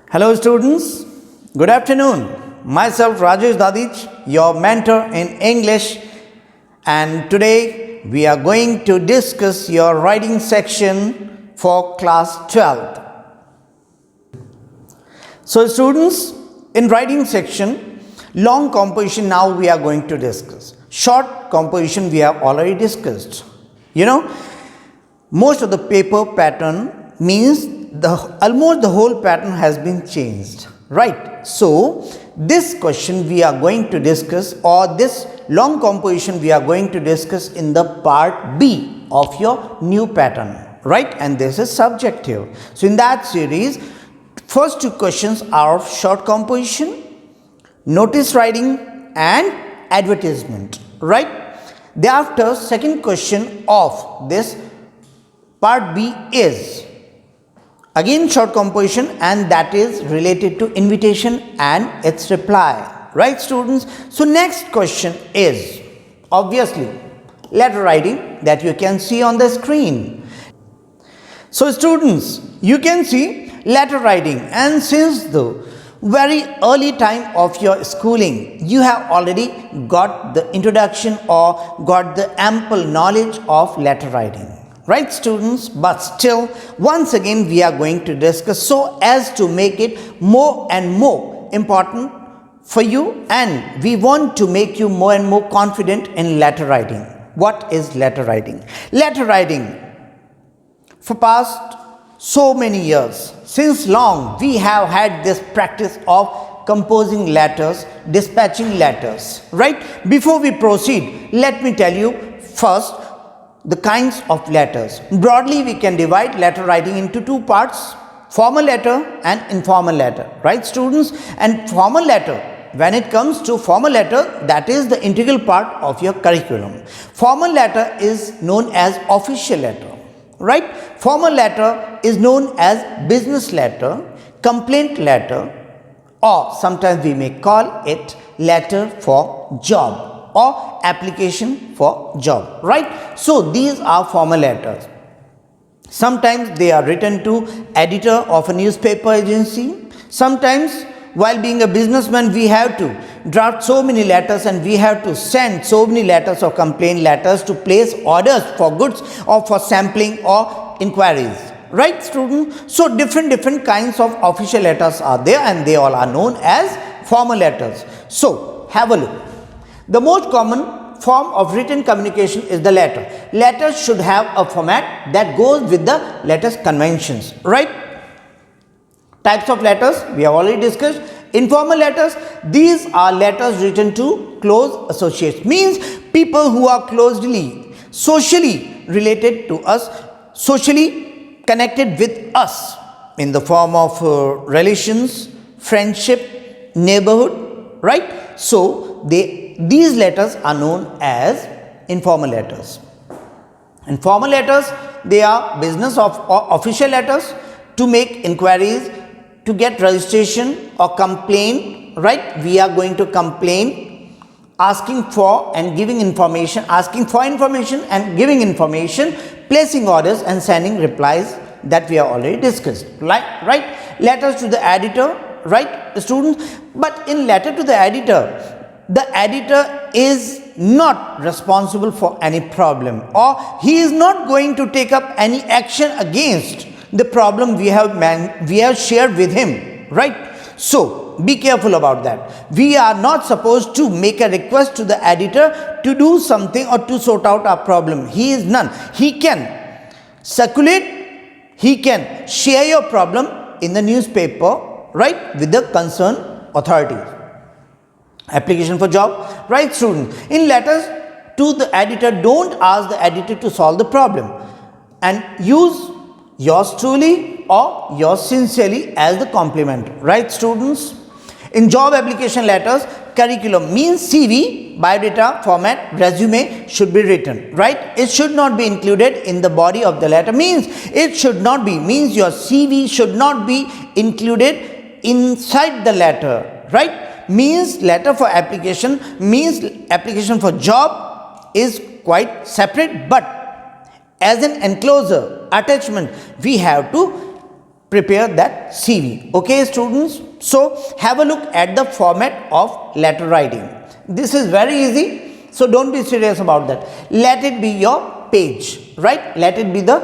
Hello students, good afternoon. Myself Rajesh Dadich, your mentor in English, and today we are going to discuss your writing section for class 12th. So students, in writing section, long composition now we are going to discuss. Short composition we have already discussed. Most of the paper pattern means almost the whole pattern has been changed, right? So this question we are going to discuss, or this long composition we are going to discuss in the part B of your new pattern, right? And this is subjective. So in that series, first two questions are of short composition, notice writing and advertisement, right? Thereafter, second question of this part B is again short composition, and that is related to invitation and its reply, right students? So next question is obviously letter writing that you can see on the screen. So students, you can see letter writing, and since the very early time of your schooling you have already got the introduction or got the ample knowledge of letter writing, right students? But still, once again we are going to discuss so as to make it more and more important for you, and we want to make you more and more confident in letter writing. What is letter writing? Letter writing, for past so many years, since long we have had this practice of composing letters, dispatching letters, right? Before we proceed, let me tell you first the kinds of letters. Broadly, we can divide letter writing into two parts: formal letter and informal letter, right students? And formal letter, when it comes to formal letter, that is the integral part of your curriculum. Formal letter is known as official letter, right? Formal letter is known as business letter, complaint letter, or sometimes we may call it letter for job or application for job, right? So these are formal letters. Sometimes they are written to editor of a newspaper agency. Sometimes while being a businessman we have to draft so many letters, and we have to send so many letters or complaint letters to place orders for goods or for sampling or inquiries, right students? So different kinds of official letters are there, and they all are known as formal letters. So have a look. The most common form of written communication is the letter. Letters should have a format that goes with the letters conventions, right? Types of letters we have already discussed. Informal letters, these are letters written to close associates, means people who are closely socially related to us, socially connected with us in the form of relations, friendship, neighborhood, right? So these letters are known as informal letters. And formal letters, they are business of or official letters to make inquiries, to get registration or complain, right? We are going to complain, asking for and giving information, asking for information and giving information, placing orders and sending replies that we have already discussed, right? Letters to the editor, right students? But in letter to the editor is not responsible for any problem, or he is not going to take up any action against the problem we have shared with him, right? So be careful about that. We are not supposed to make a request to the editor to do something or to sort out our problem. He is none. He can circulate, he can share your problem in the newspaper, right, with the concerned authorities. Application for job, right student? In letters to the editor, don't ask the editor to solve the problem, and use yours truly or yours sincerely as the compliment, right students? In job application letters, curriculum means CV, biodata format, resume should be written, right? It should not be included in the body of the letter, means it should not be, means your CV should not be included inside the letter, right? Means letter for application, means application for job is quite separate, but as an enclosure attachment we have to prepare that CV. Okay, students? So, have a look at the format of letter writing. This is very easy. So, don't be serious about that. Let it be your page, right? Let it be the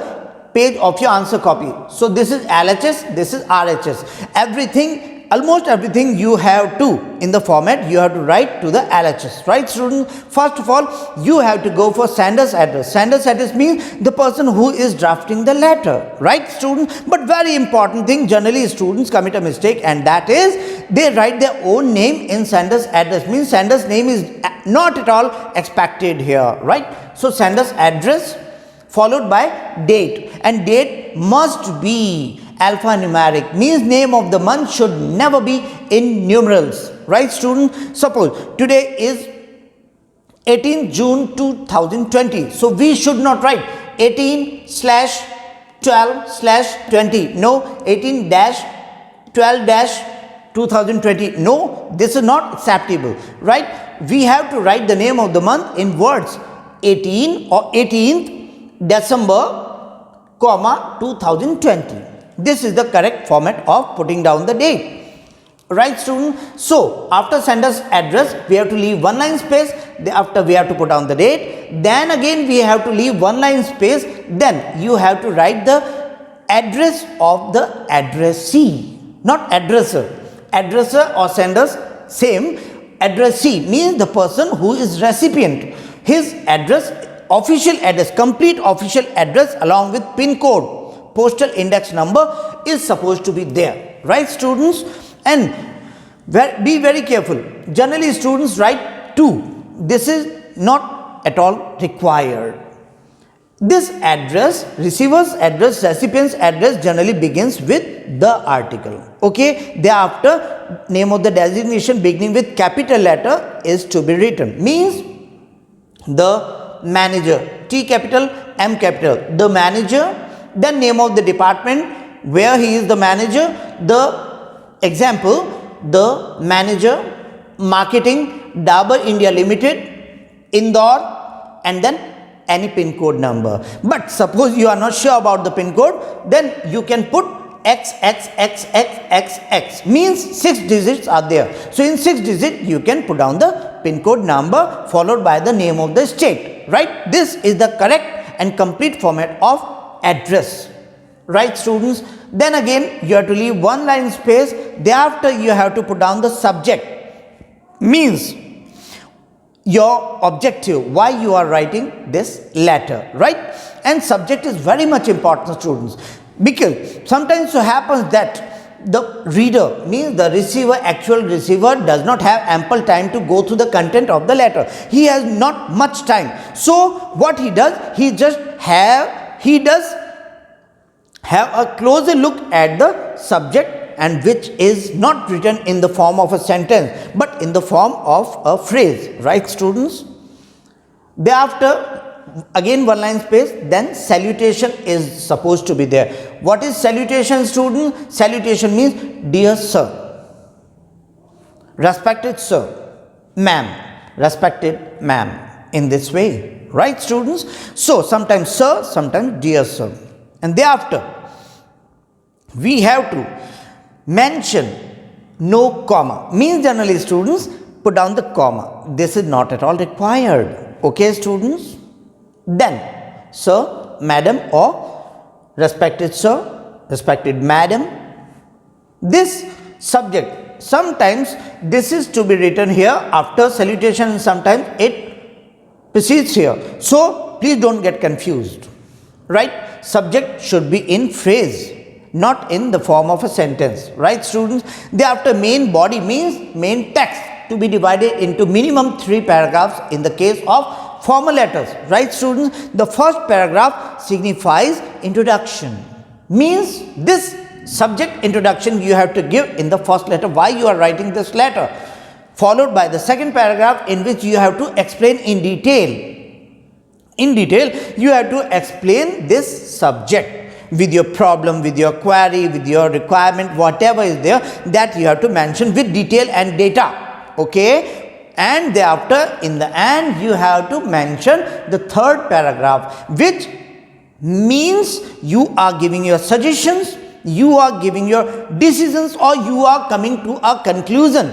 page of your answer copy. So, this is LHS, this is RHS. Everything, almost everything you have to, in the format, you have to write to the LHS, right, students? First of all, you have to go for sender's address. Sender's address means the person who is drafting the letter, right, students? But very important thing, generally students commit a mistake, and that is they write their own name in sender's address. Means sender's name is not at all expected here, right? So, sender's address followed by date, and date must be alphanumeric, means name of the month should never be in numerals, right, student? Suppose today is 18 June 2020, so we should not write 18/12/20, no, 18-12-2020, no, this is not acceptable, right? We have to write the name of the month in words, 18 or 18th December, 2020. This is the correct format of putting down the date, right, student? So, after sender's address, we have to leave one line space. After we have to put down the date. Then again, we have to leave one line space. Then you have to write the address of the addressee, not addresser. Addresser or senders, same. Addressee means the person who is recipient. His address, official address, complete official address along with PIN code, postal index number is supposed to be there, right, students? And be very careful. Generally students write 2. This is not at all required. This address, receiver's address, recipient's address generally begins with the article. Okay, thereafter name of the designation beginning with capital letter is to be written. Means the manager, T capital, M capital, the manager, then name of the department where he is the manager, the example, the manager, marketing, Dabur India Limited, Indore, and then any PIN code number. But suppose you are not sure about the PIN code, then you can put XXXXXX, means 6 digits are there. So, in 6 digits, you can put down the PIN code number followed by the name of the state, right? This is the correct and complete format of address, right, students? Then again, you have to leave one line space. Thereafter, you have to put down the subject, means your objective, why you are writing this letter, right? And subject is very much important, students, because sometimes so happens that the reader, means the receiver, actual receiver does not have ample time to go through the content of the letter. He has not much time. So, what he does, he does have a closer look at the subject, and which is not written in the form of a sentence, but in the form of a phrase, right, students? Thereafter, again one line space, then salutation is supposed to be there. What is salutation, student? Salutation means dear sir, respected sir, ma'am, respected ma'am, in this way, right, students? So, sometimes sir, sometimes dear sir. And thereafter, we have to mention no comma, means generally students put down the comma. This is not at all required, okay, students? Then, sir, madam, or respected sir, respected madam. This subject, sometimes this is to be written here after salutation, and sometimes it precedes here. So, please don't get confused, right? Subject should be in phrase, not in the form of a sentence, right, students? Thereafter, main body means main text, to be divided into minimum 3 paragraphs in the case of formal letters, right, students? The first paragraph signifies introduction, means this subject introduction you have to give in the first letter, why you are writing this letter, followed by the second paragraph in which you have to explain in detail. In detail, you have to explain this subject with your problem, with your query, with your requirement, whatever is there, that you have to mention with detail and data, okay? And thereafter, in the end, you have to mention the third paragraph, which means you are giving your suggestions you are giving your decisions or you are coming to a conclusion,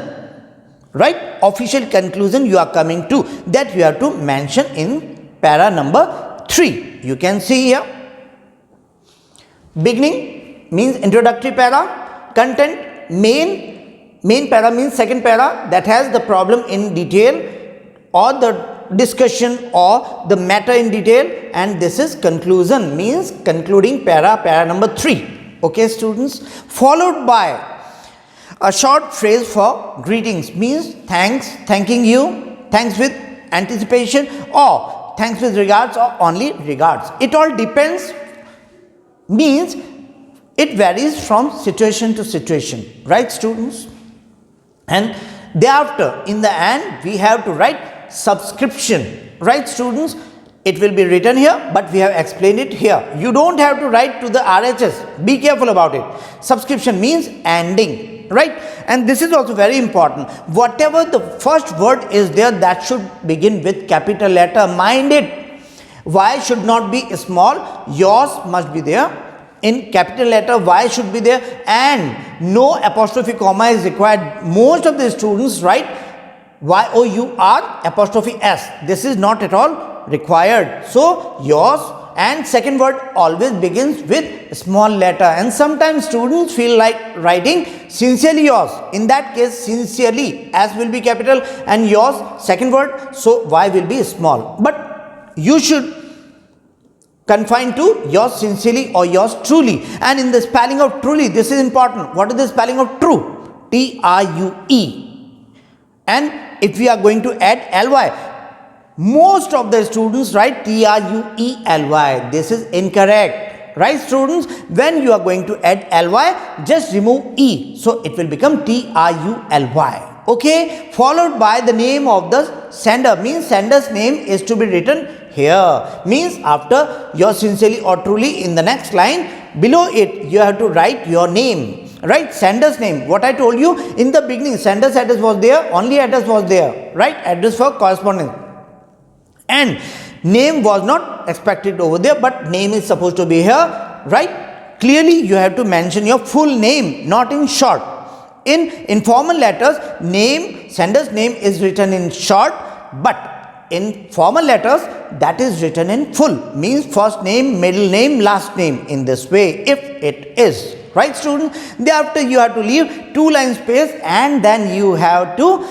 right? Official conclusion you are coming to, that you have to mention in para number 3. You can see here. Beginning means introductory para, content main para means second para that has the problem in detail or the discussion or the matter in detail, and this is conclusion means concluding para number 3. Okay students, followed by a short phrase for greetings means thanks, thanking you, thanks with anticipation, or thanks with regards, or only regards. It all depends, means it varies from situation to situation, right students? And thereafter in the end we have to write subscription, right students? It will be written here, but we have explained it here. You don't have to write to the RHS, be careful about it. Subscription means ending, right? And this is also very important. Whatever the first word is there, that should begin with capital letter. Mind it. Y should not be small, yours must be there in capital letter, Y should be there, and no apostrophe comma is required. Most of the students write Y-O-U-R apostrophe S. This is not at all required. So yours, and second word always begins with small letter, and sometimes students feel like writing sincerely yours. In that case, sincerely S will be capital and yours second word, so Y will be small. But you should confine to yours sincerely or yours truly. And in the spelling of truly, this is important. What is the spelling of true? T-R-U-E. And if we are going to add L-Y, most of the students write T-R-U-E-L-Y. This is incorrect, right students? When you are going to add L-Y, just remove E, so it will become T-R-U-L-Y. Okay, followed by the name of the sender, means sender's name is to be written here, means after your sincerely or truly, in the next line below it you have to write your name, right? Sender's name, what I told you in the beginning, sender's address was there, only address was there, right? Address for correspondence, and name was not expected over there, but name is supposed to be here, right? Clearly you have to mention your full name, not in short. In informal letters, name, sender's name is written in short, but in formal letters that is written in full, means first name, middle name, last name, in this way if it is, right student? Thereafter you have to leave 2 line space, and then you have to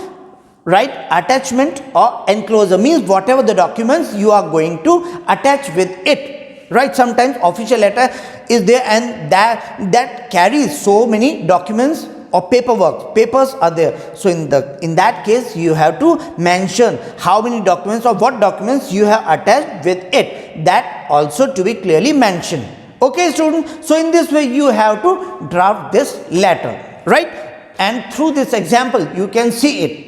write attachment or enclosure, means whatever the documents you are going to attach with it, right? Sometimes official letter is there and that carries so many documents or papers are there, so in that case you have to mention how many documents or what documents you have attached with it, that also to be clearly mentioned. Okay student, so in this way you have to draft this letter, right? And through this example you can see it.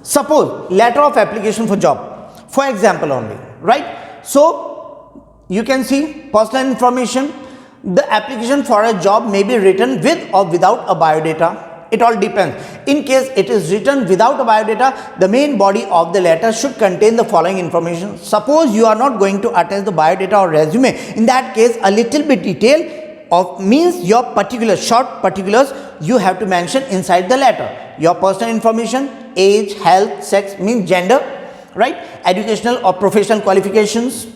Suppose letter of application for job, for example only, right? So you can see personal information. The application for a job may be written with or without a biodata. It all depends. In case it is written without a biodata, the main body of the letter should contain the following information. Suppose you are not going to attach the biodata or resume. In that case, a little bit detail of means your particular short particulars you have to mention inside the letter. Your personal information, age, health, sex means gender, right? Educational or professional qualifications,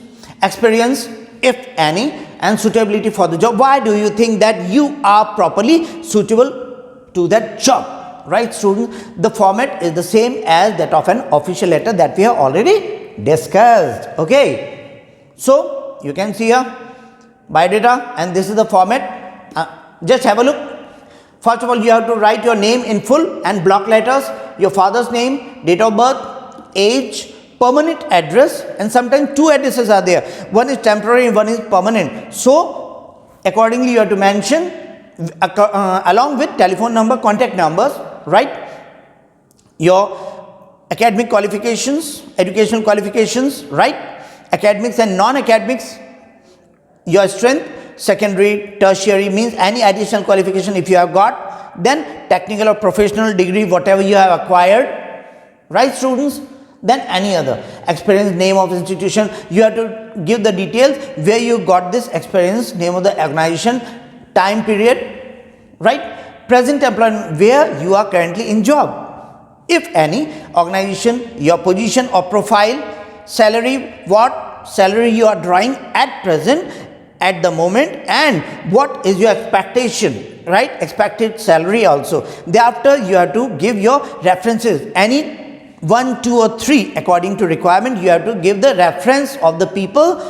experience if any, and suitability for the job. Why do you think that you are properly suitable to that job, right students? The format is the same as that of an official letter that we have already discussed. Okay, so you can see here biodata, and this is the format. Just have a look. First of all, you have to write your name in full and block letters, your father's name, date of birth, age, permanent address, and sometimes 2 addresses are there. One is temporary, one is permanent. So accordingly you have to mention along with telephone number, contact numbers, right? Your academic qualifications, educational qualifications, right? Academics and non-academics, your strength, secondary, tertiary means any additional qualification if you have got, then technical or professional degree, whatever you have acquired, right students? Then any other experience, name of institution, you have to give the details where you got this experience, name of the organization, time period, right? Present employment, where you are currently in job, if any, organization, your position or profile, salary, what salary you are drawing at present, at the moment, and what is your expectation, right? Expected salary also. Thereafter you have to give your references, any 1, 2 or 3 according to requirement. You have to give the reference of the people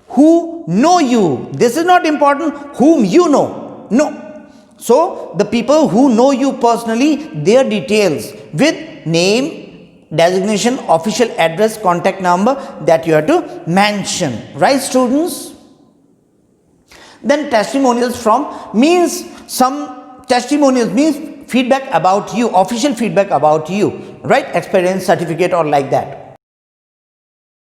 who know you. This is not important whom you know, no. So the people who know you personally, their details with name, designation, official address, contact number, that you have to mention, right students? Then testimonials from means, some testimonials means feedback about you, official feedback about you, right? Experience certificate or like that.